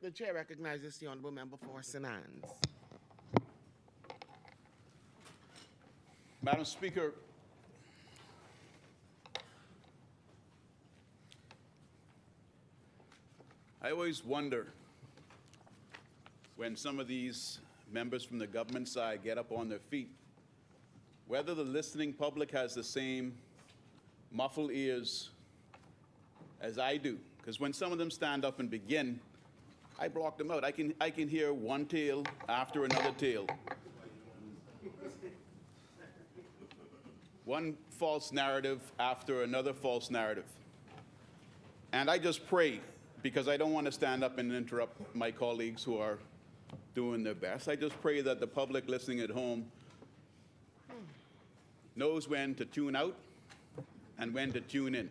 The chair recognizes the honorable member for St. Anne's. Madam Speaker, I always wonder when some of these members from the government side get up on their feet, whether the listening public has the same muffled ears as I do. Because when some of them stand up and begin, I block them out. I can hear one tale after another tale. One false narrative after another false narrative. And I just pray, because I don't want to stand up and interrupt my colleagues who are doing their best. I just pray that the public listening at home knows when to tune out and when to tune in.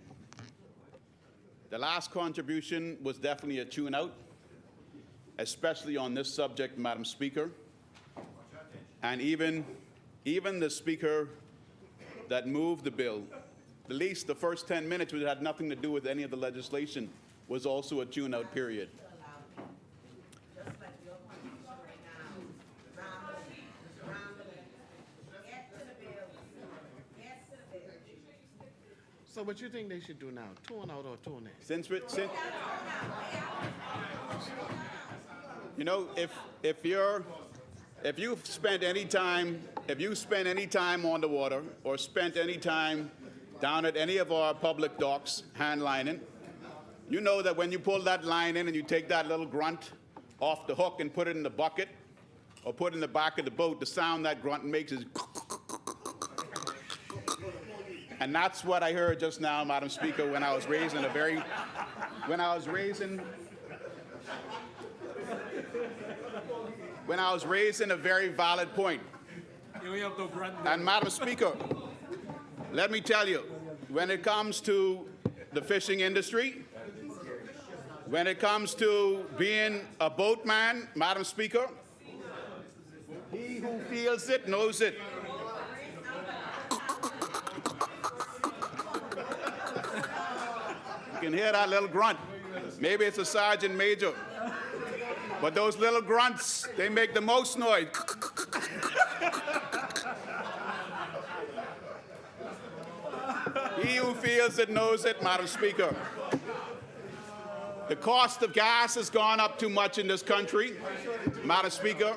The last contribution was definitely a tune out, especially on this subject, Madam Speaker. And even the speaker that moved the bill, at least the first 10 minutes, which had nothing to do with any of the legislation, was also a tune-out period. So what you think they should do now? Tune out or tune in? Since you know, if you spent any time on the water or spent any time down at any of our public docks hand lining, you know that when you pull that line in and you take that little grunt off the hook and put it in the bucket or put it in the back of the boat, the sound that grunt makes is. And that's what I heard just now, Madam Speaker, when I was raising a very valid point. And Madam Speaker, let me tell you, when it comes to the fishing industry, when it comes to being a boatman, Madam Speaker, he who feels it knows it. You can hear that little grunt. Maybe it's a sergeant major. But those little grunts, they make the most noise. He who feels it knows it, Madam Speaker. The cost of gas has gone up too much in this country, Madam Speaker.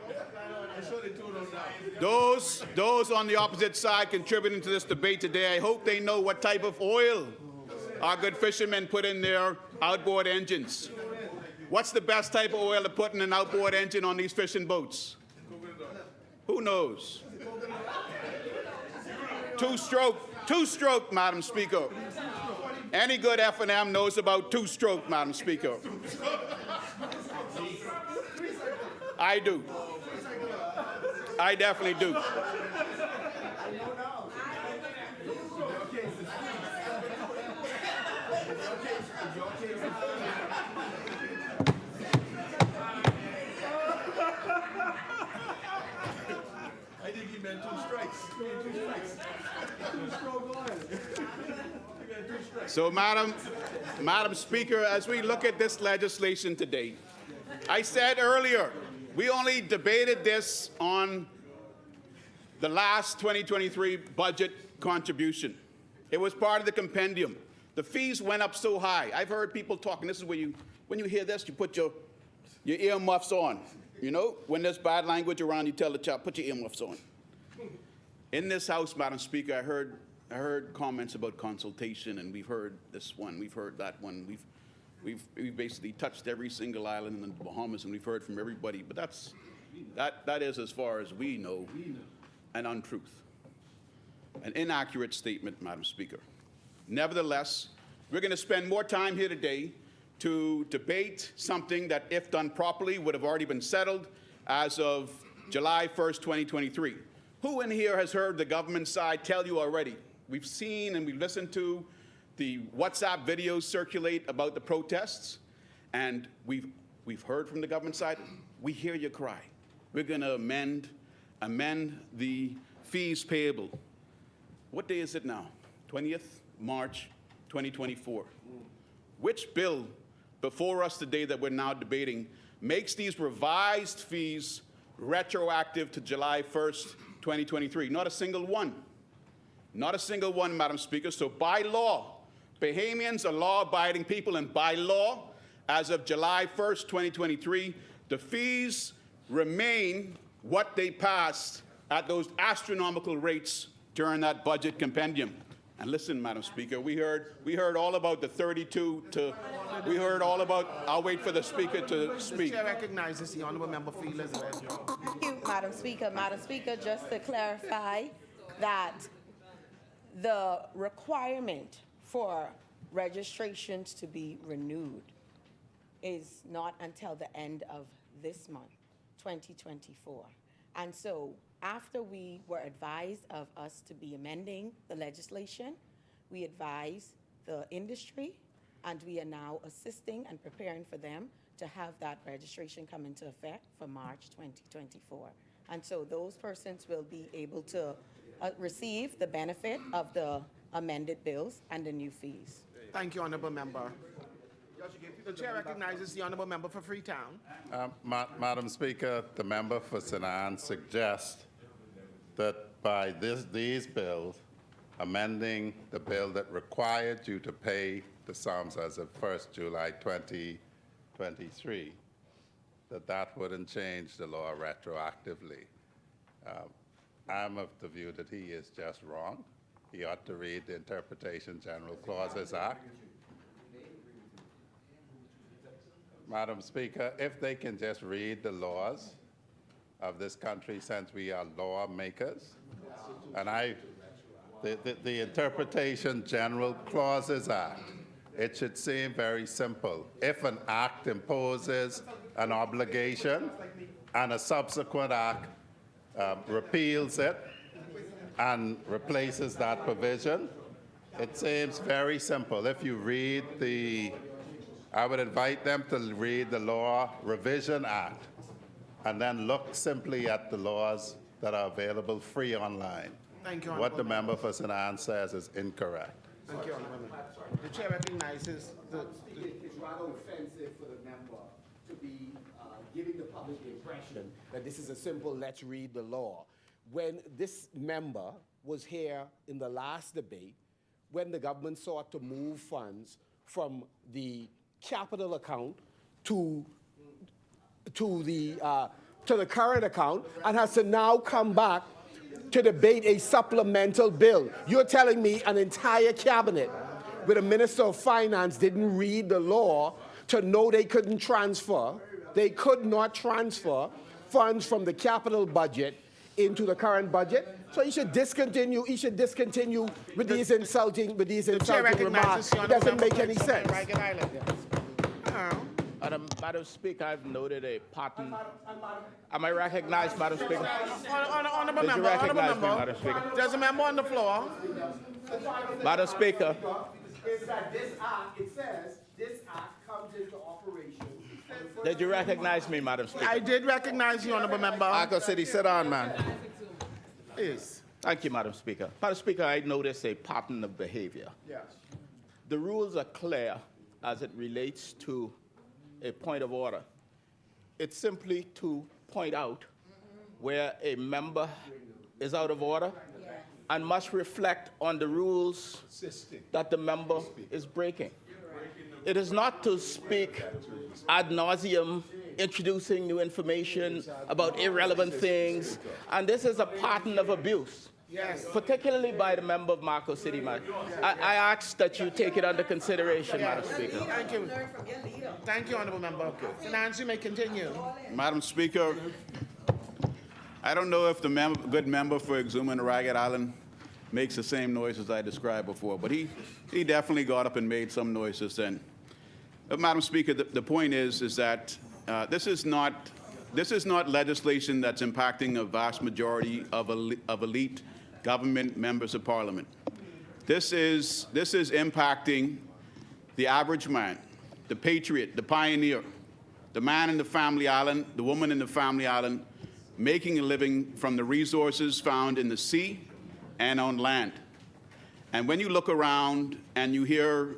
Those on the opposite side contributing to this debate today, I hope they know what type of oil our good fishermen put in their outboard engines. What's the best type of oil to put in an outboard engine on these fishing boats? Who knows? Two-stroke, Madam Speaker. Any good F&M knows about two-stroke, Madam Speaker. I do. I definitely do. I think he meant two strikes. So, Madam Speaker, as we look at this legislation today, I said earlier, we only debated this on the last 2023 budget contribution. It was part of the compendium. The fees went up so high. I've heard people talking. This is where when you hear this, you put your earmuffs on. You know, when there's bad language around, you tell the child, put your earmuffs on. In this House, Madam Speaker, I heard comments about consultation, and we've heard this one, we've heard that one. We've basically touched every single island in the Bahamas, and we've heard from everybody. But that is, as far as we know, an untruth, an inaccurate statement, Madam Speaker. Nevertheless, we're going to spend more time here today to debate something that, if done properly, would have already been settled as of July 1st, 2023. Who in here has heard the government side tell you already? We've seen and we've listened to the WhatsApp videos circulate about the protests, and we've heard from the government side. We hear your cry. We're going to amend the fees payable. What day is it now? 20th March 2024. Which bill before us today that we're now debating makes these revised fees retroactive to July 1st, 2023. Not a single one. Not a single one, Madam Speaker. So by law, Bahamians are law-abiding people, and by law, as of July 1st, 2023, the fees remain what they passed at those astronomical rates during that budget compendium. And listen, Madam Speaker, we heard all about the 32 to, we heard all about, I'll wait for the Speaker to speak. The chair recognizes the honourable member for Elizabeth. Thank you, Madam Speaker. Madam Speaker, just to clarify that the requirement for registrations to be renewed is not until the end of this month, 2024. And so after we were advised of us to be amending the legislation, we advised the industry, and we are now assisting and preparing for them to have that registration come into effect for March 2024. And so those persons will be able to receive the benefit of the amended bills and the new fees. Thank you, honourable member. The chair recognizes the honourable member for Freetown. Madam Speaker, the member for St. Anne suggests that by these bills, amending the bill that required you to pay the sums as of 1st July 2023, that wouldn't change the law retroactively. I'm of the view that he is just wrong. He ought to read the Interpretation General Clauses Act. Madam Speaker, if they can just read the laws of this country, since we are lawmakers, and the Interpretation General Clauses Act, it should seem very simple. If an act imposes an obligation and a subsequent act repeals it and replaces that provision, it seems very simple. If you read I would invite them to read the Law Revision Act and then look simply at the laws that are available free online. Thank you, What the honourable member for St. Anne says is incorrect. Thank you, honourable member. The chair recognizes the It's rather offensive for the member to be giving the public the impression that this is a simple let's read the law. When this member was here in the last debate, when the government sought to move funds from the capital account to the current account, and has to now come back to debate a supplemental bill. You're telling me an entire cabinet with a minister of finance didn't read the law to know they could not transfer funds from the capital budget into the current budget? So you should discontinue with these insulting remarks. It doesn't make any sense. Madam Speaker, I've noted a pattern. Am I recognized, Madam Speaker? honourable Did you member, recognize me, honourable Madam Speaker? member. There's a member on the floor. Madam Speaker, Is that this act, it says, this act comes into operation. did you recognize me, Madam Speaker? I did recognize you, honourable member. Marco City, sit down, man. Yes. Thank you, Madam Speaker. Madam Speaker, I notice a pattern of behavior. Yes. The rules are clear as it relates to a point of order. It's simply to point out where a member is out of order and must reflect on the rules that the member is breaking. It is not to speak ad nauseum, introducing new information about irrelevant things, and this is a pattern of abuse. Yes. Particularly by the member of Marco City, man. I ask that you take it under consideration, Madam Speaker. Thank you. Thank you, honourable member. Finance, you may continue. Madam Speaker, I don't know if the good member for Exuma and Ragged Island makes the same noises I described before, but he definitely got up and made some noises then. But Madam Speaker, the point is that this is not legislation that's impacting a vast majority of elite government members of parliament. This is impacting the average man, the patriot, the pioneer, the man in the family island, the woman in the family island, making a living from the resources found in the sea and on land. And when you look around and you hear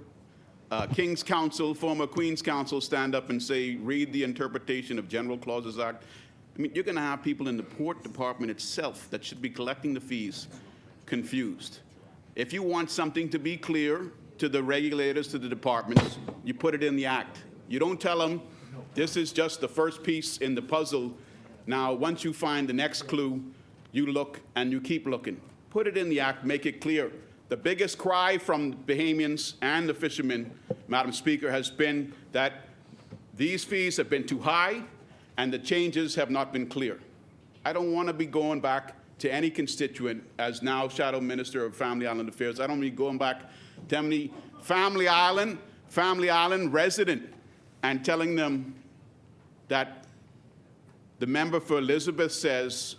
King's Counsel, former Queen's Counsel stand up and say, read the interpretation of General Clauses Act. I mean, you're going to have people in the Port Department itself that should be collecting the fees confused. If you want something to be clear to the regulators, to the departments, you put it in the act. You don't tell them, this is just the first piece in the puzzle. Now, once you find the next clue, you look and you keep looking. Put it in the act, make it clear. The biggest cry from Bahamians and the fishermen, Madam Speaker, has been that these fees have been too high and the changes have not been clear. I don't want to be going back to any constituent as now Shadow Minister of Family Island Affairs. I don't mean going back to any Family Island resident and telling them that the member for Elizabeth says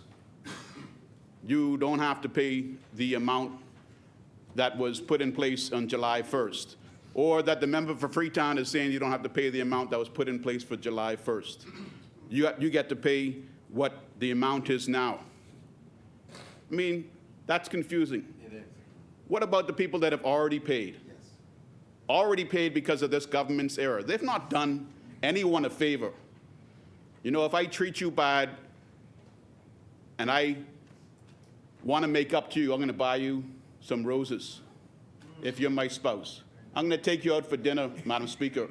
you don't have to pay the amount that was put in place on July 1st, or that the member for Freetown is saying you don't have to pay the amount that was put in place for July 1st. You get to pay what the amount is now. I mean, that's confusing. It is. What about the people that have already paid? Yes. Already paid because of this government's error. They've not done anyone a favor. You know, if I treat you bad and I want to make up to you, I'm going to buy you some roses if you're my spouse. I'm going to take you out for dinner, Madam Speaker.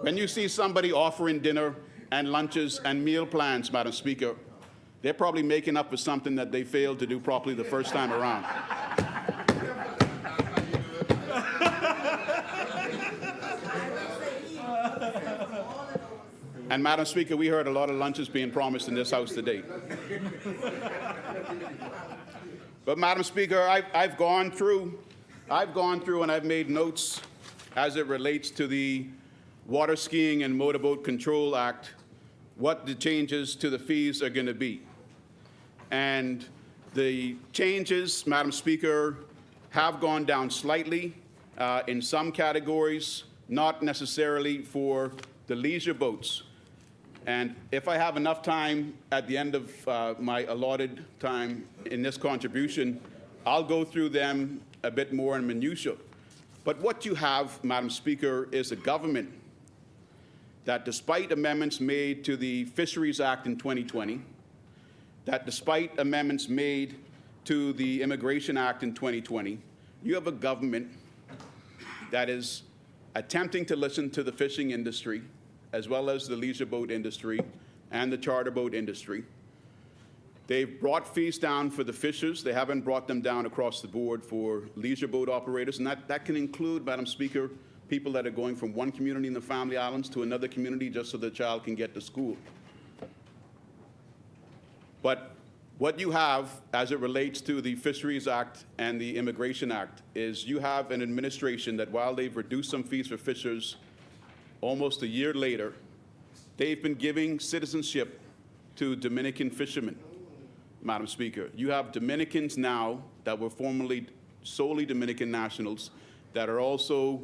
When you see somebody offering dinner and lunches and meal plans, Madam Speaker, they're probably making up for something that they failed to do properly the first time around. And Madam Speaker, we heard a lot of lunches being promised in this House today. But Madam Speaker, I've gone through and I've made notes as it relates to the Water Skiing and Motorboat Control Act, what the changes to the fees are going to be. And the changes, Madam Speaker, have gone down slightly in some categories, not necessarily for the leisure boats. And if I have enough time at the end of my allotted time in this contribution, I'll go through them a bit more in minutiae. But what you have, Madam Speaker, is a government that despite amendments made to the Fisheries Act in 2020, that despite amendments made to the Immigration Act in 2020, you have a government that is attempting to listen to the fishing industry, as well as the leisure boat industry and the charter boat industry. They've brought fees down for the fishers. They haven't brought them down across the board for leisure boat operators, and that can include, Madam Speaker, people that are going from one community in the Family Islands to another community just so the child can get to school. But what you have as it relates to the Fisheries Act and the Immigration Act is you have an administration that while they've reduced some fees for fishers, almost a year later, they've been giving citizenship to Dominican fishermen, Madam Speaker. You have Dominicans now that were formerly solely Dominican nationals that are also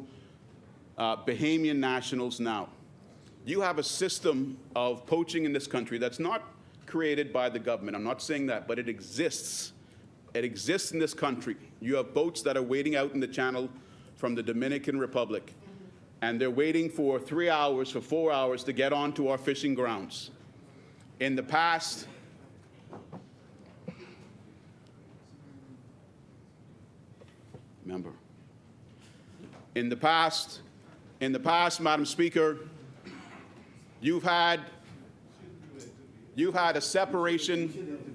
Bahamian nationals now. You have a system of poaching in this country that's not created by the government. I'm not saying that, but it exists. It exists in this country. You have boats that are waiting out in the channel from the Dominican Republic, and they're waiting for 3 hours, for 4 hours to get onto our fishing grounds. In the past, Madam Speaker, you've had a separation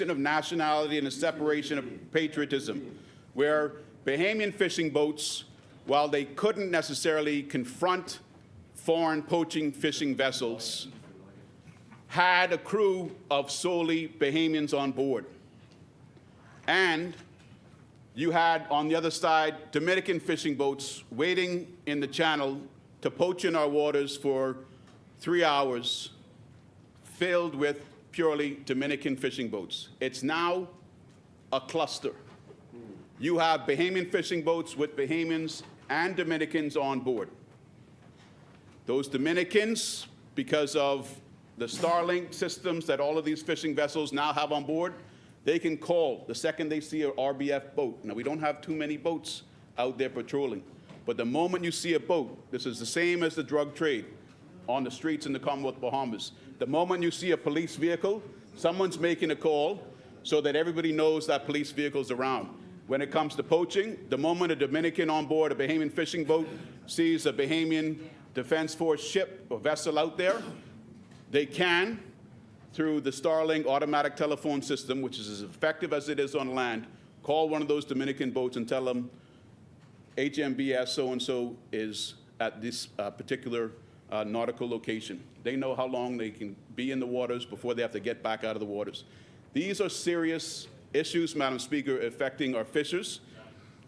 of nationality and a separation of patriotism, where Bahamian fishing boats, while they couldn't necessarily confront foreign poaching fishing vessels, had a crew of solely Bahamians on board. And you had, on the other side, Dominican fishing boats waiting in the channel to poach in our waters for 3 hours, filled with purely Dominican fishing boats. It's now a cluster. You have Bahamian fishing boats with Bahamians and Dominicans on board. Those Dominicans, because of the Starlink systems that all of these fishing vessels now have on board, they can call the second they see a RBF boat. Now, we don't have too many boats out there patrolling, But the moment you see a boat, this is the same as the drug trade on the streets in the Commonwealth of Bahamas. The moment you see a police vehicle, someone's making a call so that everybody knows that police vehicle's around. When it comes to poaching, the moment a Dominican on board a Bahamian fishing boat sees a Bahamian Defense Force ship or vessel out there, they can, through the Starlink automatic telephone system, which is as effective as it is on land, call one of those Dominican boats and tell them HMBS so-and-so is at this particular nautical location. They know how long they can be in the waters before they have to get back out of the waters. These are serious issues, Madam Speaker, affecting our fishers,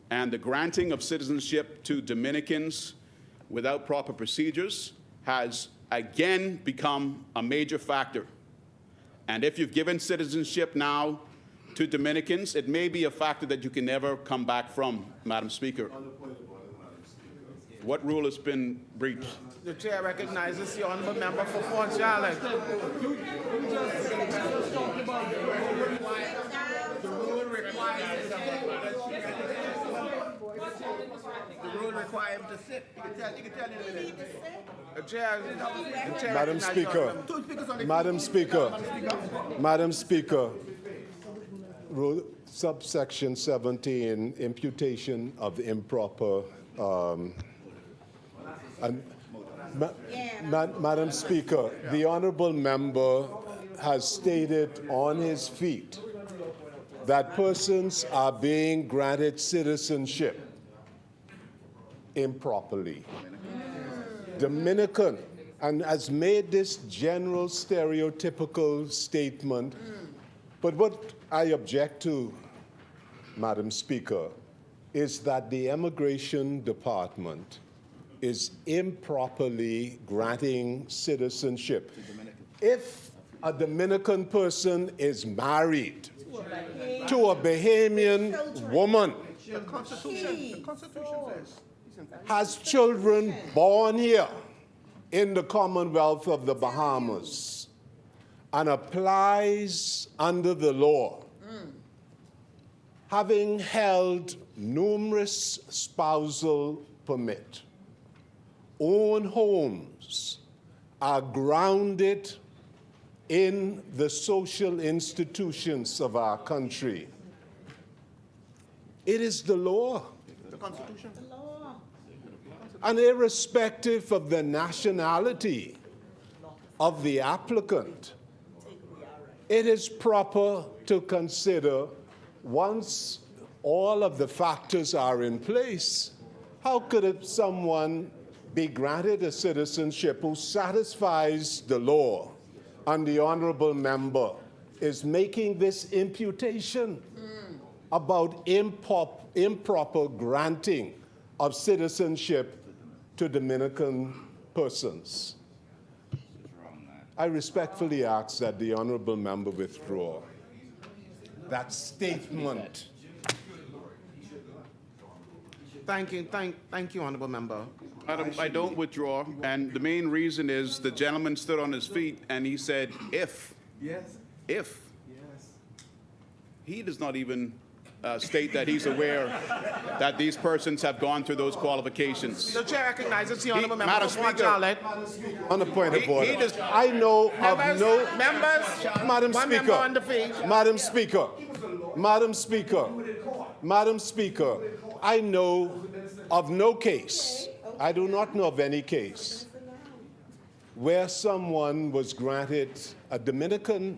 and the granting of citizenship to Dominicans without proper procedures has again become a major factor. And if you've given citizenship now to Dominicans, it may be a factor that you can never come back from, Madam Speaker. What rule has been breached? The chair recognizes the honourable member for Fort Charlotte. The rule requires him to sit. You can tell him in a minute. The chair Madam recognizes the Speaker, honourable- Madam Speaker, rule subsection 17, imputation of improper, Madam Speaker, the honorable member has stated on his feet that persons are being granted citizenship improperly. Dominican, and has made this general stereotypical statement. But what I object to, Madam Speaker, is that the Immigration Department is improperly granting citizenship. If a Dominican person is married to a Bahamian woman, The Constitution says. has children born here in the Commonwealth of the Bahamas, and applies under the law, having held numerous spousal permit, own homes, are grounded in the social institutions of our country. It is the law. The Constitution. And irrespective of the nationality of the applicant, it is proper to consider, once all of the factors are in place, how could someone be granted a citizenship who satisfies the law? And the honorable member is making this imputation about improper granting of citizenship to Dominican persons. I respectfully ask that the honorable member withdraw that statement. Thank you, honourable member. Madam, I don't withdraw, and the main reason is the gentleman stood on his feet and he said, if. Yes. If. Yes. He does not even state that he's aware that these persons have gone through those qualifications. The chair recognizes the honourable member Madam for Fort Speaker. Charlotte. On the point of He order, does- I know of Members, no... members, Madam one member on the Speaker, feet. Madam Speaker, Madam Speaker, Madam Speaker, I know of no case, I do not know of any case, where someone was granted, a Dominican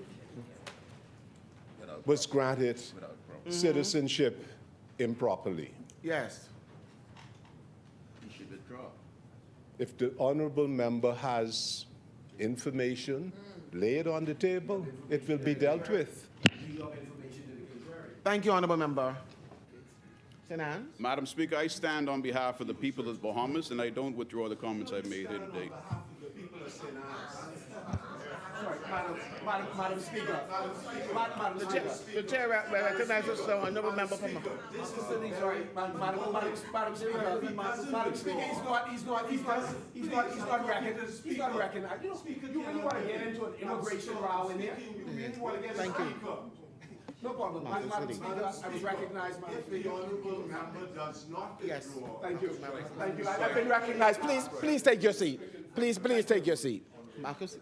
was granted citizenship improperly. Yes. You should withdraw. If the honorable member has information, lay it on the table, it will be dealt with. Thank you, honourable member. St. Anne's? Madam Speaker, I stand on behalf of the people of the Bahamas, and I don't withdraw the comments I've made here today. Madam Speaker. The chair recognizes the honourable member for... Madam Speaker, he's not recognized. You really want to get into an immigration row in here? You really want to get... Thank you. No problem. Madam Speaker, I was recognized, Madam Speaker. The honourable member does not withdraw. Thank you. Thank you. I've been recognized. Please take your seat. Please take your seat. Marcus,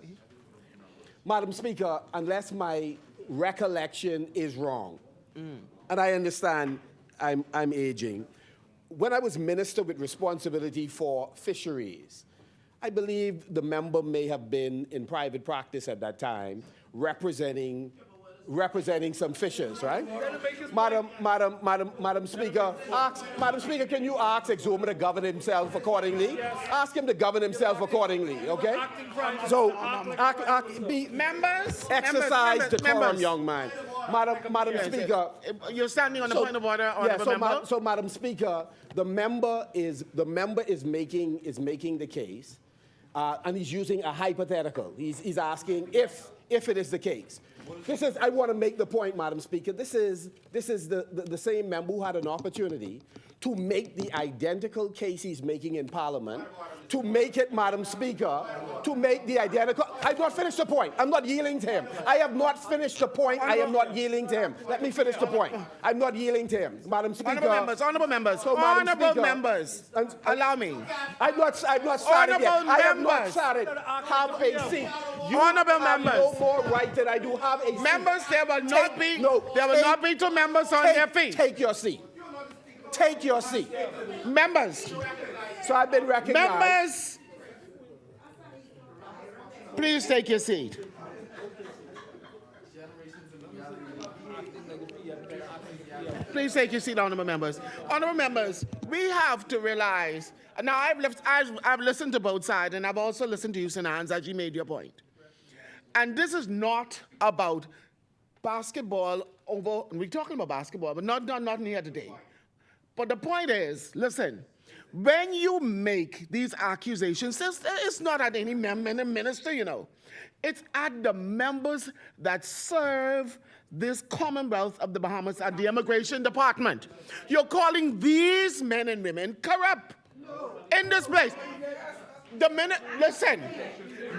Madam Speaker, unless my recollection is wrong, and I understand I'm aging, when I was minister with responsibility for fisheries, I believe the member may have been in private practice at that time, representing some fishers, right? Madam Speaker, Madam Speaker, can you ask Exuma to govern himself accordingly? Ask him to govern himself accordingly, okay? So, exercise decorum, young man. Madam Speaker, you're standing on the point of order, honourable member. so Madam Speaker, the member is making the case, and he's using a hypothetical. He's asking if it is the case. I want to make the point, Madam Speaker. This is the same member who had an opportunity to make the identical case he's making in Parliament, to make it, Madam Speaker, to make the identical. I've not finished the point. I'm not yielding to him. I have not finished the point. I am not yielding to him. Let me finish the point. I'm not yielding to him, Madam Speaker. Honourable members, So, Madam honourable Speaker, members, allow me. I've not started yet. Honourable I have not members. started. Have a seat. You Honourable have members. no more right than I do. Have a seat. Members, there will not be two members on their feet. Take your seat. Take your seat. Members, So I've been recognized. members, please take your seat. Please take your seat, honourable members. Honourable members, we have to realize, now I've listened to both sides, and I've also listened to you, Sinans, as you made your point. And this is not about basketball we're talking about basketball, but not here today. But the point is, listen, when you make these accusations, it's not at any minister, you know. It's at the members that serve this Commonwealth of the Bahamas at the Immigration Department. You're calling these men and women corrupt in this place. Listen,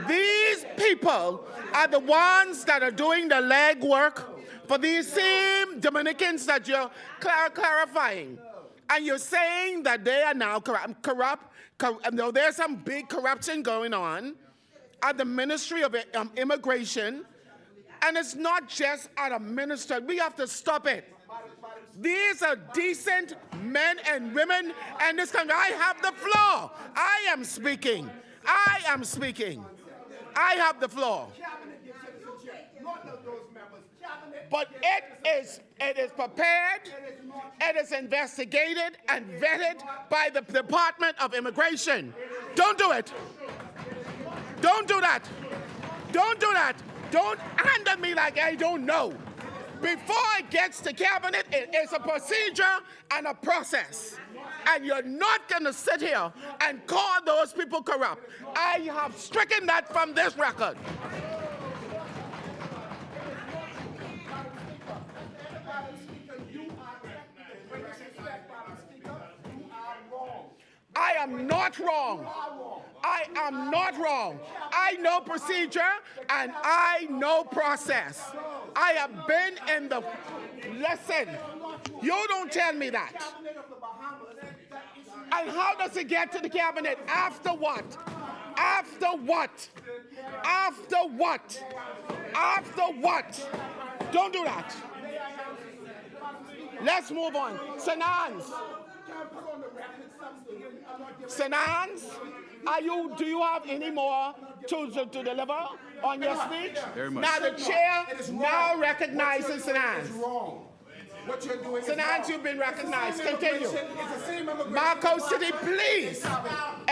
these people are the ones that are doing the legwork for these same Dominicans that you're clarifying. And you're saying that they are now corrupt. There's some big corruption going on at the Ministry of Immigration. And it's not just at a minister. We have to stop it. These are decent men and women in this country. I have the floor. I am speaking. I have the floor. But it is prepared, it is investigated and vetted by the Department of Immigration. Don't do it. Don't do that. Don't do that. Don't hand at me like I don't know. Before it gets to cabinet, it is a procedure and a process. And you're not going to sit here and call those people corrupt. I have stricken that from this record. I am not wrong. I am not wrong. I know procedure and I know process. I have been in the... Listen, you don't tell me that. And how does it get to the cabinet? After what? After what? After what? After what? Don't do that. Let's move on. Senans, do you have any more to deliver on your speech? Very much. Now the chair now recognizes Senans. What you're doing is Senans, you've been recognized. Continue. Marco City, please,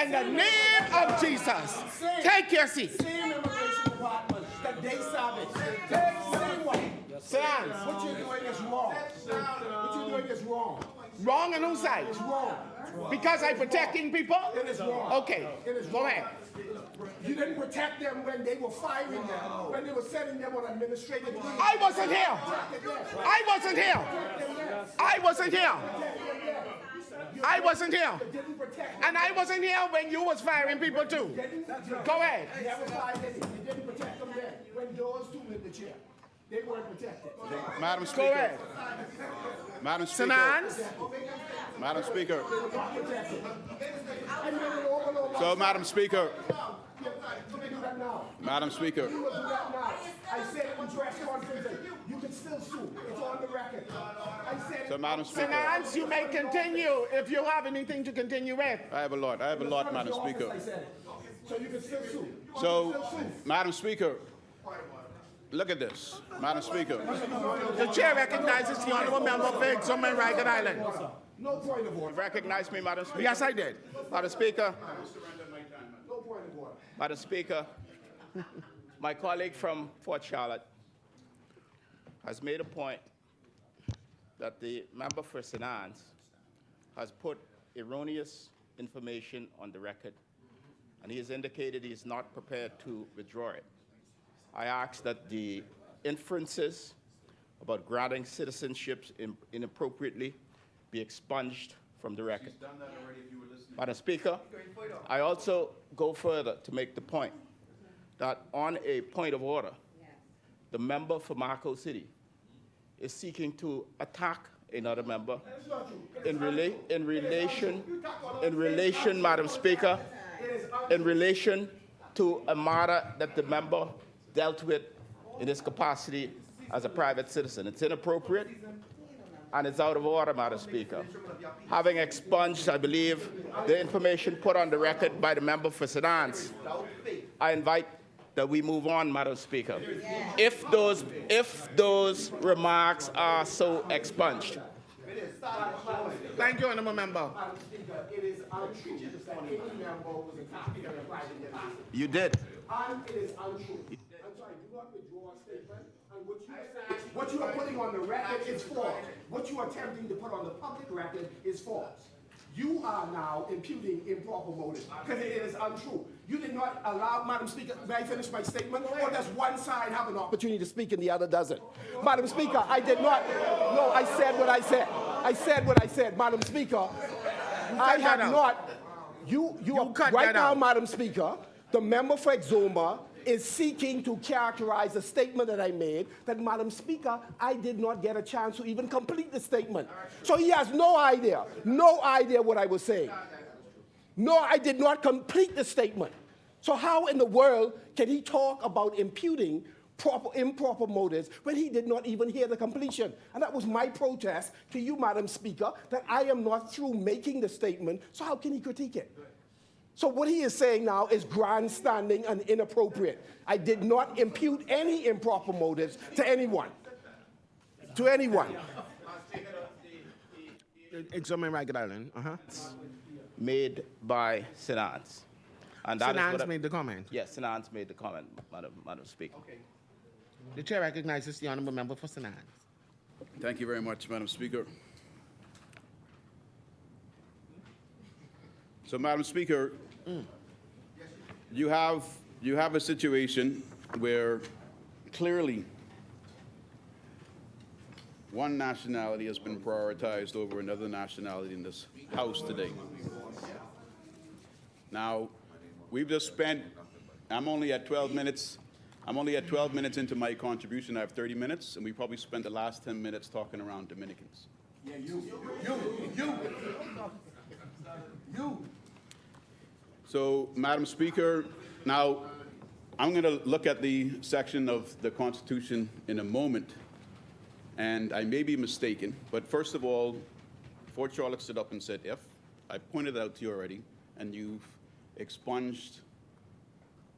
in the name of Jesus, take your seat. same immigration department that they savage. Same one. Senans, What you're doing is wrong. What you're doing is wrong. wrong on whose side? It's wrong. Because I'm protecting people? It is wrong. Okay, It is go wrong. ahead. You didn't protect them when they were firing them, when they were sending them on administrative leave. I wasn't here. I wasn't here. I wasn't here. I wasn't here. And I wasn't here when you was firing people too. Go ahead. You never fired any. You didn't protect them then, when those two were in the chair. They weren't protected. Madam Go Speaker. ahead. Madam Speaker. Sinans? Madam Speaker. I made it over. So, Madam Speaker. You can do that now. Madam Speaker. You will do that now. I said it in press conference. You can still sue. It's on the record. I said So, Madam Speaker. Sinans, you may continue if you have anything to continue with. I have a lot, Madam Speaker. I said it. So you can still sue. So, Madam Speaker, look at this. Madam Speaker. The chair recognizes the honorable member for Exum and Ragged Island. No point of order. Recognize me, Madam Speaker. Yes, I did. Madam Speaker. No point of order. Madam Speaker, my colleague from Fort Charlotte has made a point that the member for St. Anne's has put erroneous information on the record, and he has indicated he is not prepared to withdraw it. I ask that the inferences about granting citizenships inappropriately be expunged from the record. Madam Speaker, I also go further to make the point that on a point of order, the member for Marco City is seeking to attack another member in relation, Madam Speaker, in relation to a matter that the member dealt with in his capacity as a private citizen. It's inappropriate and it's out of order, Madam Speaker. Having expunged, I believe, the information put on the record by the member for St. Anne's, I invite that we move on, Madam Speaker. If those remarks are so expunged. Thank you, honorable member. Madam Speaker, it is untrue that any member was attacked in a private interview. You did. And it is untrue. I'm sorry, do not withdraw a statement. And what you are putting on the record is false. What you are attempting to put on the public record is false. You are now imputing improper motives because it is untrue. You did not allow, Madam Speaker, may I finish my statement? Or does one side have an opportunity to speak and the other doesn't? Madam Speaker, I did not. No, I said what I said. I said what I said. Madam Speaker, I have not. You are cut right that now, out. Madam Speaker, the member for Exuma is seeking to characterize a statement that I made that, Madam Speaker, I did not get a chance to even complete the statement. So he has no idea what I was saying. No, I did not complete the statement. So how in the world can he talk about imputing improper motives when he did not even hear the completion? And that was my protest to you, Madam Speaker, that I am not through making the statement, so how can he critique it? So what he is saying now is grandstanding and inappropriate. I did not impute any improper motives to anyone. To anyone. Exum and Ragged Island. Made by St. Anne's. And that is Sinans what I- made the comment. Yes, St. Anne's made the comment, Madam Speaker. Okay. The chair recognizes the honorable member for St. Anne's. Thank you very much, Madam Speaker. So, Madam Speaker, you have a situation where clearly one nationality has been prioritized over another nationality in this House today. Now, we've just spent, I'm only at 12 minutes into my contribution. I have 30 minutes, and we probably spent the last 10 minutes talking around Dominicans. Yeah, you. So, Madam Speaker, now I'm going to look at the section of the Constitution in a moment, and I may be mistaken, but first of all, Fort Charlotte stood up and said if. I pointed it out to you already, and you've expunged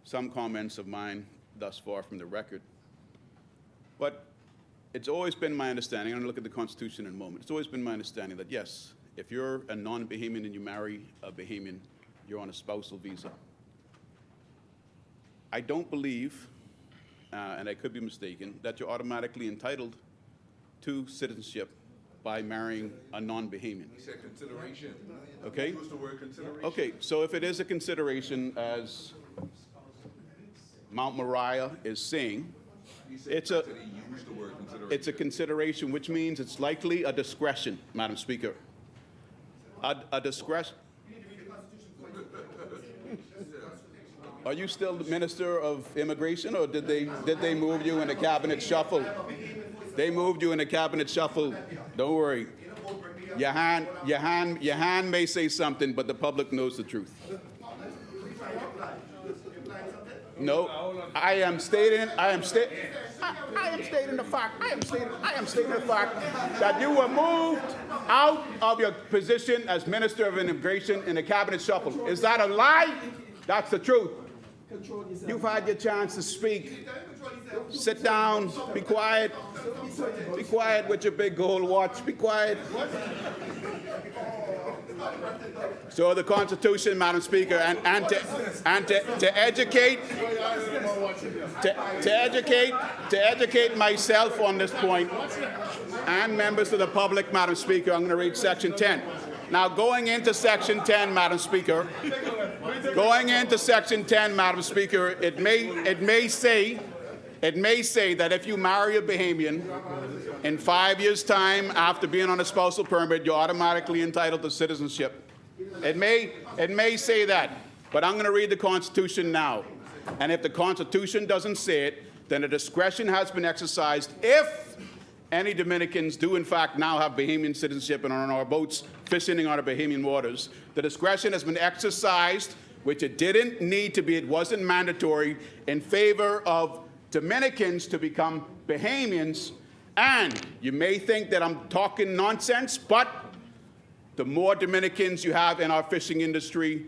some comments of mine thus far from the record. But it's always been my understanding, I'm going to look at the Constitution in a moment, it's always been my understanding that yes, if you're a non-Bahamian and you marry a Bahamian, you're on a spousal visa. I don't believe, and I could be mistaken, that you're automatically entitled to citizenship by marrying a non-Bahamian. He said consideration. Okay? He used the word consideration. Okay, so if it is a consideration, as Mount Moriah is saying, He said it's a he used the word consideration. it's a consideration, which means it's likely a discretion, Madam Speaker. A discretion. Are you still the Minister of Immigration, or did they move you in the cabinet shuffle? They moved you in the cabinet shuffle. Don't worry. Your hand may say something, but the public knows the truth. No, I am stating the fact. I am stating the fact that you were moved out of your position as Minister of Immigration in the cabinet shuffle. Is that a lie? That's the truth. You've had your chance to speak. Sit down. Be quiet. Be quiet with your big gold watch. Be quiet. So the Constitution, Madam Speaker, and to educate myself on this point, and members of the public, Madam Speaker, I'm going to read Section 10. Now, going into Section 10, Madam Speaker, it may say that if you marry a Bahamian, in 5 years' time, after being on a spousal permit, you're automatically entitled to citizenship. It may say that, but I'm going to read the Constitution now. And if the Constitution doesn't say it, then a discretion has been exercised if any Dominicans do in fact now have Bahamian citizenship and are on our boats fishing on our Bahamian waters. The discretion has been exercised, which it didn't need to be, it wasn't mandatory, in favor of Dominicans to become Bahamians. And you may think that I'm talking nonsense, but the more Dominicans you have in our fishing industry,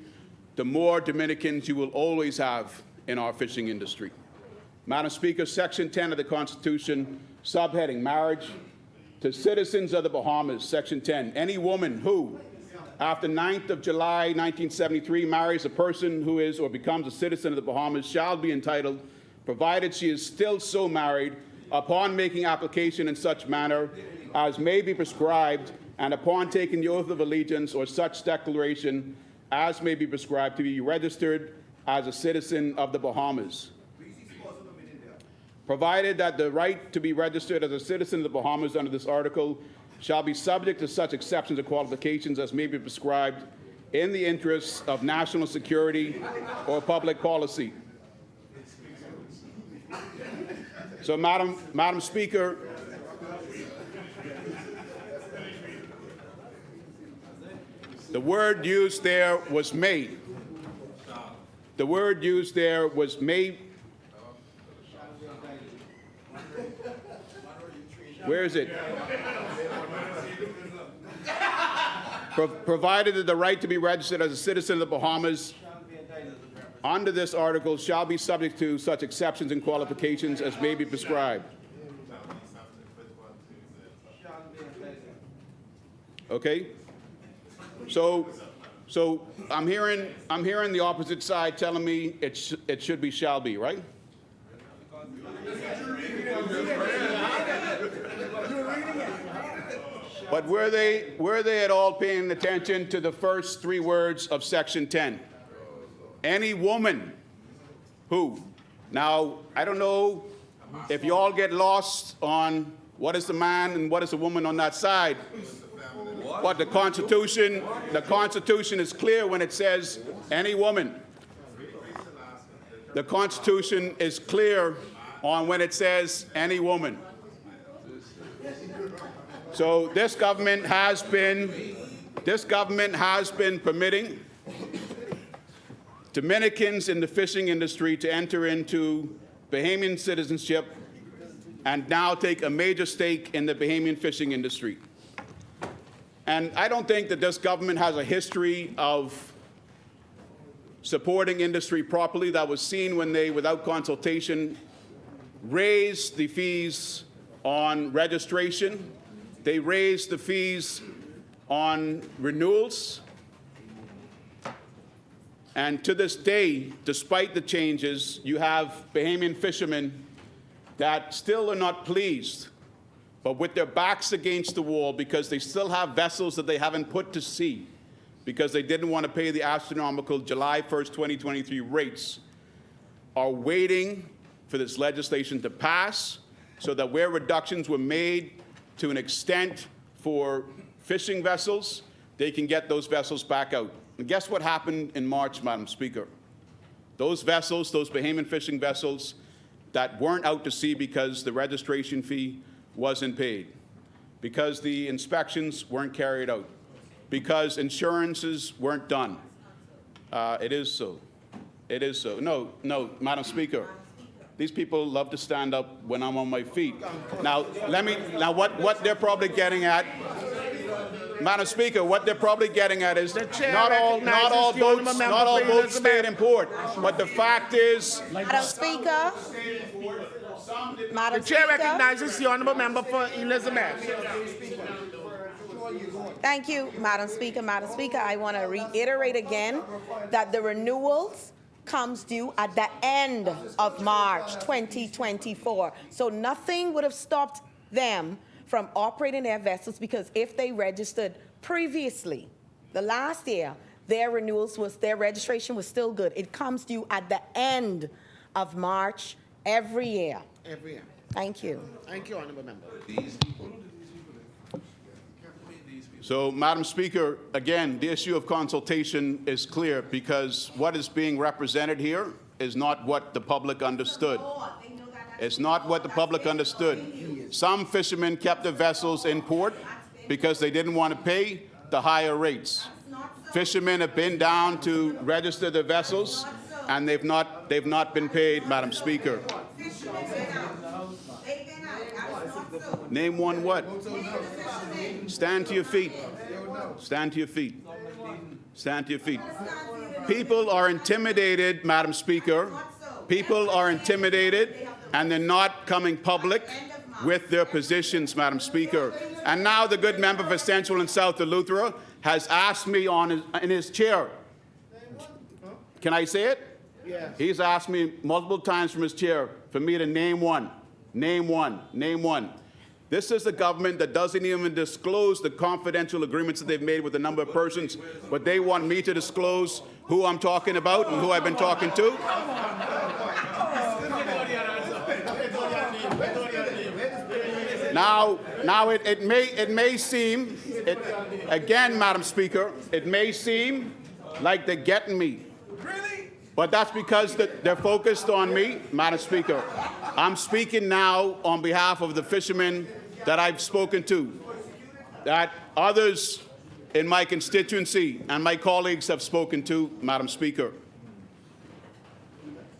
the more Dominicans you will always have in our fishing industry. Madam Speaker, Section 10 of the Constitution, subheading, marriage to citizens of the Bahamas, Section 10. Any woman who, after 9th of July 1973, marries a person who is or becomes a citizen of the Bahamas shall be entitled, provided she is still so married, upon making application in such manner as may be prescribed, and upon taking the oath of allegiance or such declaration as may be prescribed, to be registered as a citizen of the Bahamas. Provided that the right to be registered as a citizen of the Bahamas under this article shall be subject to such exceptions or qualifications as may be prescribed in the interests of national security or public policy. So, Madam Speaker, the word used there was may. The word used there was may. Where is it? Provided that the right to be registered as a citizen of the Bahamas under this article shall be subject to such exceptions and qualifications as may be prescribed. Okay? So I'm hearing the opposite side telling me it should be shall be, right? But were they at all paying attention to the first three words of Section 10? Any woman who. Now, I don't know if you all get lost on what is the man and what is the woman on that side. But the Constitution is clear when it says any woman. The Constitution is clear on when it says any woman. So this government has been permitting Dominicans in the fishing industry to enter into Bahamian citizenship and now take a major stake in the Bahamian fishing industry. And I don't think that this government has a history of supporting industry properly. That was seen when they, without consultation, raised the fees on registration. They raised the fees on renewals. And to this day, despite the changes, you have Bahamian fishermen that still are not pleased, but with their backs against the wall because they still have vessels that they haven't put to sea because they didn't want to pay the astronomical July 1st, 2023 rates, are waiting for this legislation to pass so that where reductions were made to an extent for fishing vessels, they can get those vessels back out. And guess what happened in March, Madam Speaker? those vessels, those Bahamian fishing vessels that weren't out to sea because the registration fee wasn't paid, because the inspections weren't carried out, because insurances weren't done. It is so. It is so. No, Madam Speaker. These people love to stand up when I'm on my feet. Now, what they're probably getting at, Madam Speaker, what they're probably getting at is not all boats stayed in port. But the fact is, Madam Speaker. Madam The chair Speaker. recognizes the honourable member for Elizabeth. Thank you, Madam Speaker. Madam Speaker, I want to reiterate again that the renewals comes due at the end of March 2024. So nothing would have stopped them from operating their vessels, because if they registered previously, the last year, their registration was still good. It comes due at the end of March every year. Every year. Thank you. Thank you, honourable member. so, Madam Speaker, again, the issue of consultation is clear, because what is being represented here is not what the public understood. It's not what the public understood. Some fishermen kept their vessels in port because they didn't want to pay the higher rates. Fishermen have been down to register their vessels, and they've not been paid, Madam Speaker. Name one what? Stand to your feet. Stand to your feet. Stand to your feet. People are intimidated, Madam Speaker. People are intimidated, and they're not coming public with their positions, Madam Speaker. And now the good member for Central and South Eleuthera has asked me in his chair. Can I say it? Yes. He's asked me multiple times from his chair for me to name one. Name one. Name one. This is a government that doesn't even disclose the confidential agreements that they've made with a number of persons, but they want me to disclose who I'm talking about and who I've been talking to. Now it may seem, again, Madam Speaker, it may seem like they're getting me. But that's because they're focused on me, Madam Speaker. I'm speaking now on behalf of the fishermen that I've spoken to, that others in my constituency and my colleagues have spoken to, Madam Speaker.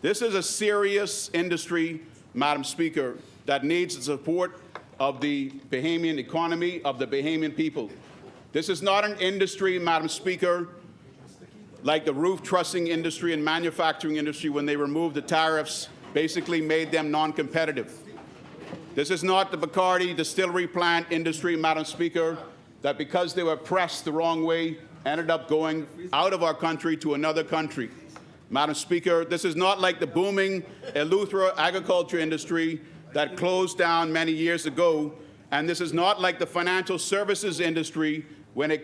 This is a serious industry, Madam Speaker, that needs the support of the Bahamian economy, of the Bahamian people. This is not an industry, Madam Speaker, like the roof trussing industry and manufacturing industry, when they removed the tariffs, basically made them non-competitive. This is not the Bacardi distillery plant industry, Madam Speaker, that because they were pressed the wrong way, ended up going out of our country to another country. Madam Speaker, this is not like the booming Eleuthera agriculture industry that closed down many years ago, and this is not like the financial services industry when it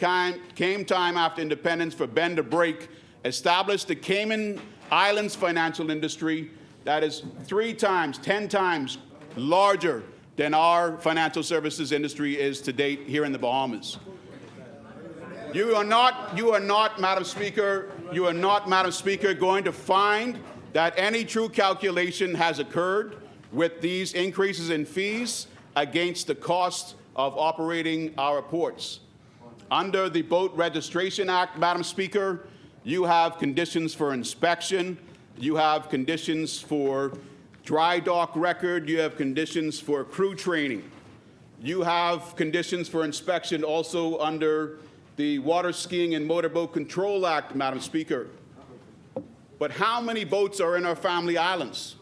came time after independence for Ben to break, established the Cayman Islands financial industry that is 3 times, 10 times larger than our financial services industry is to date here in the Bahamas. You are not, Madam Speaker, going to find that any true calculation has occurred with these increases in fees against the cost of operating our ports. Under the Boat Registration Act, Madam Speaker, you have conditions for inspection, you have conditions for dry dock record, you have conditions for crew training. You have conditions for inspection also under the Water Skiing and Motorboat Control Act, Madam Speaker. But how many boats are in our family islands?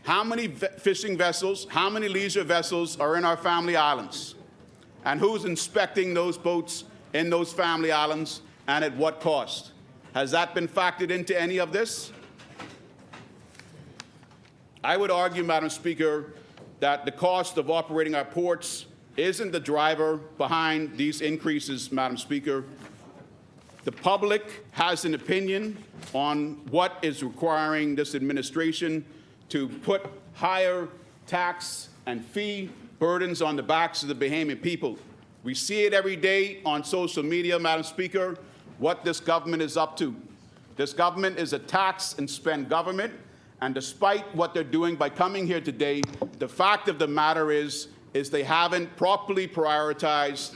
How many fishing vessels, how many leisure vessels are in our family islands? And who's inspecting those boats in those family islands, and at what cost? Has that been factored into any of this? I would argue, Madam Speaker, that the cost of operating our ports isn't the driver behind these increases, Madam Speaker. The public has an opinion on what is requiring this administration to put higher tax and fee burdens on the backs of the Bahamian people. We see it every day on social media, Madam Speaker, what this government is up to. This government is a tax and spend government, and despite what they're doing by coming here today, the fact of the matter is they haven't properly prioritized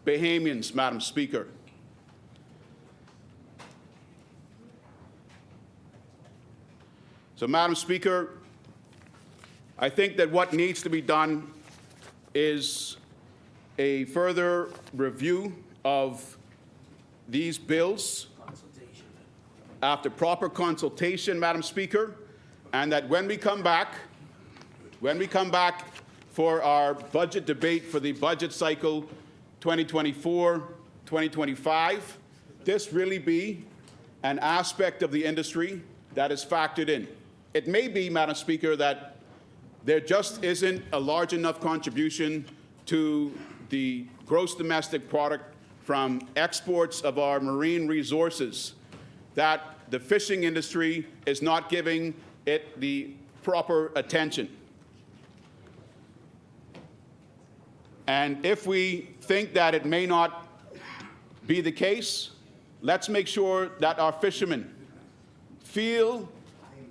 Bahamians, Madam Speaker. So, Madam Speaker, I think that what needs to be done is a further review of these bills after proper consultation, Madam Speaker, and that when we come back for our budget debate for the budget cycle 2024-2025, this really be an aspect of the industry that is factored in. It may be, Madam Speaker, that there just isn't a large enough contribution to the gross domestic product from exports of our marine resources, that the fishing industry is not giving it the proper attention. And if we think that it may not be the case, let's make sure that our fishermen feel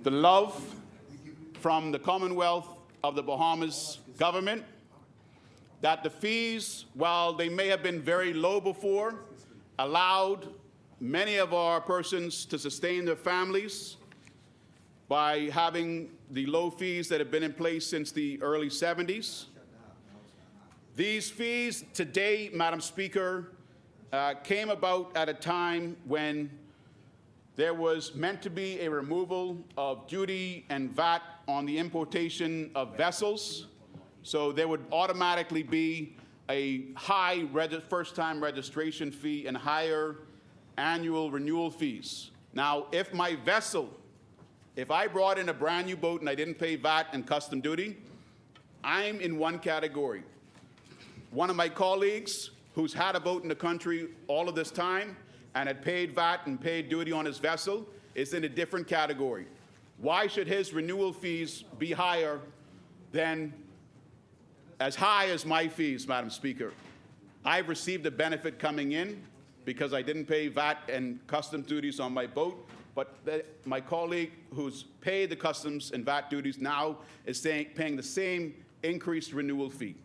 the love from the Commonwealth of the Bahamas government, that the fees, while they may have been very low before, allowed many of our persons to sustain their families by having the low fees that have been in place since the early 70s. These fees today, Madam Speaker, came about at a time when there was meant to be a removal of duty and VAT on the importation of vessels. So there would automatically be a high first-time registration fee and higher annual renewal fees. Now, if my vessel, if I brought in a brand new boat and I didn't pay VAT and custom duty, I'm in one category. One of my colleagues who's had a boat in the country all of this time and had paid VAT and paid duty on his vessel is in a different category. Why should his renewal fees be higher than as high as my fees, Madam Speaker? I've received a benefit coming in because I didn't pay VAT and customs duties on my boat, but my colleague who's paid the customs and VAT duties now is paying the same increased renewal fee.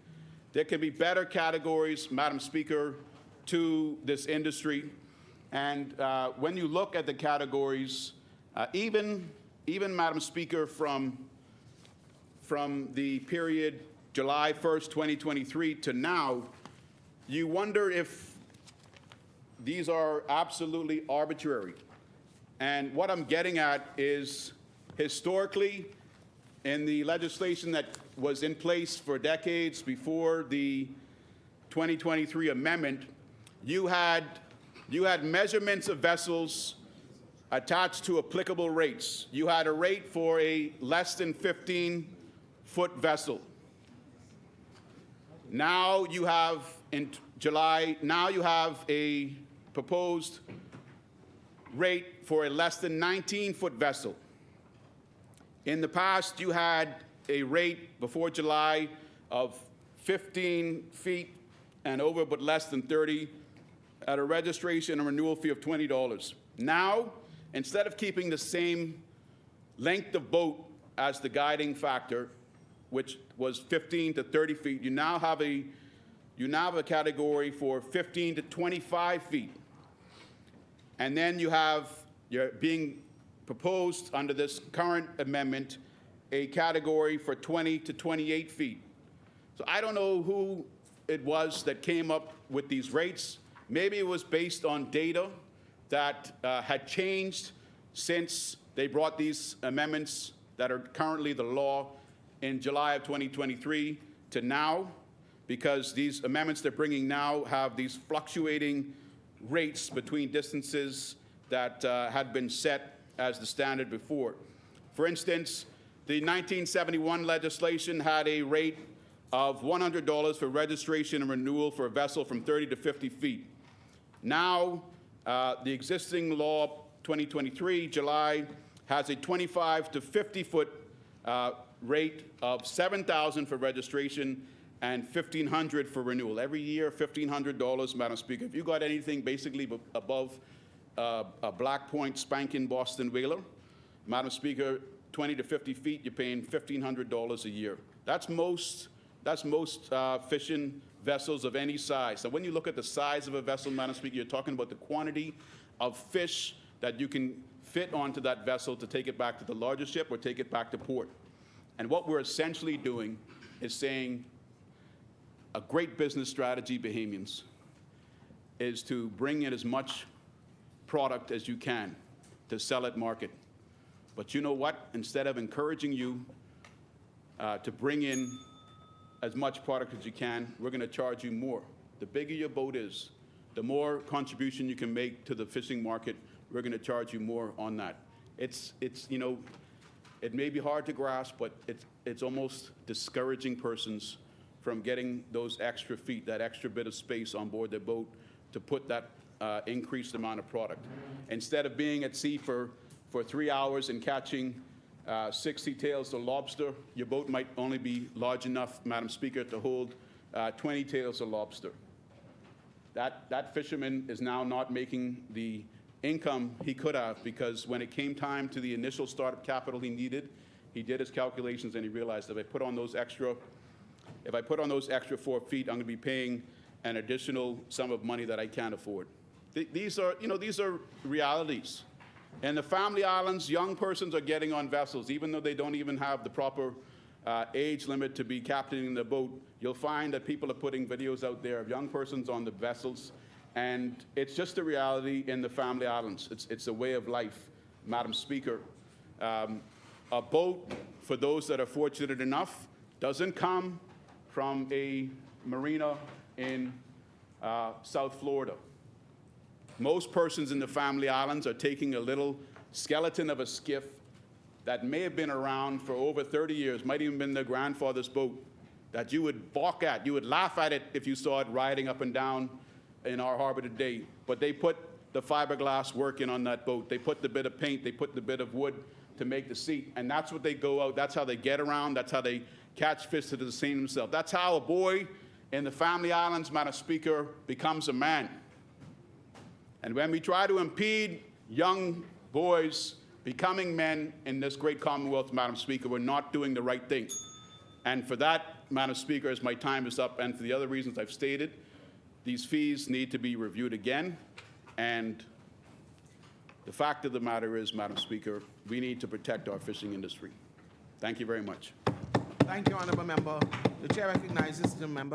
There can be better categories, Madam Speaker, to this industry. And when you look at the categories, even Madam Speaker, from the period July 1st, 2023 to now, you wonder if these are absolutely arbitrary. And what I'm getting at is, historically, in the legislation that was in place for decades before the 2023 amendment, you had measurements of vessels attached to applicable rates. You had a rate for a less than 15-foot vessel. Now you have, in July, now you have a proposed rate for a less than 19-foot vessel. In the past, you had a rate before July of 15 feet and over, but less than 30, at a registration and renewal fee of $20. Now, instead of keeping the same length of boat as the guiding factor, which was 15 to 30 feet, you now have a category for 15 to 25 feet. And then you're being proposed under this current amendment a category for 20 to 28 feet. So I don't know who it was that came up with these rates. Maybe it was based on data that had changed since they brought these amendments that are currently the law in July of 2023 to now, because these amendments they're bringing now have these fluctuating rates between distances that had been set as the standard before. For instance, the 1971 legislation had a rate of $100 for registration and renewal for a vessel from 30 to 50 feet. Now, the existing law, 2023, July, has a 25 to 50-foot rate of $7,000 for registration and $1,500 for renewal. Every year, $1,500, Madam Speaker. If you got anything basically above a Black Point spanking Boston whaler. Madam Speaker, 20 to 50 feet, you're paying $1,500 a year. That's most fishing vessels of any size. So when you look at the size of a vessel, Madam Speaker, you're talking about the quantity of fish that you can fit onto that vessel to take it back to the larger ship or take it back to port. And what we're essentially doing is saying a great business strategy, Bahamians, is to bring in as much product as you can to sell at market. But you know what? Instead of encouraging you to bring in as much product as you can, we're going to charge you more. The bigger your boat is, the more contribution you can make to the fishing market, we're going to charge you more on that. It's you know, it may be hard to grasp, but it's almost discouraging persons from getting those extra feet, that extra bit of space on board their boat to put that increased amount of product. Instead of being at sea for 3 hours and catching 60 tails of lobster, your boat might only be large enough, Madam Speaker, to hold 20 tails of lobster. That fisherman is now not making the income he could have, because when it came time to the initial startup capital he needed, he did his calculations and he realized if I put on those extra 4 feet, I'm going to be paying an additional sum of money that I can't afford. These are realities. In the family islands, young persons are getting on vessels, even though they don't even have the proper age limit to be captaining the boat. You'll find that people are putting videos out there of young persons on the vessels, and it's just a reality in the family islands. It's a way of life, Madam Speaker. A boat, for those that are fortunate enough, doesn't come from a marina in South Florida. Most persons in the family islands are taking a little skeleton of a skiff that may have been around for over 30 years, might even been their grandfather's boat, that you would balk at, you would laugh at it if you saw it riding up and down in our harbor today. But they put the fiberglass work in on that boat. They put the bit of paint, they put the bit of wood to make the seat, and that's what they go out, that's how they get around, that's how they catch fish to sustain themselves. That's how a boy in the family islands, Madam Speaker, becomes a man. And when we try to impede young boys becoming men in this great Commonwealth, Madam Speaker, we're not doing the right thing. And for that, Madam Speaker, as my time is up, and for the other reasons I've stated, these fees need to be reviewed again. And the fact of the matter is, Madam Speaker, we need to protect our fishing industry. Thank you very much. Thank you, Honourable Member. The Chair recognizes the member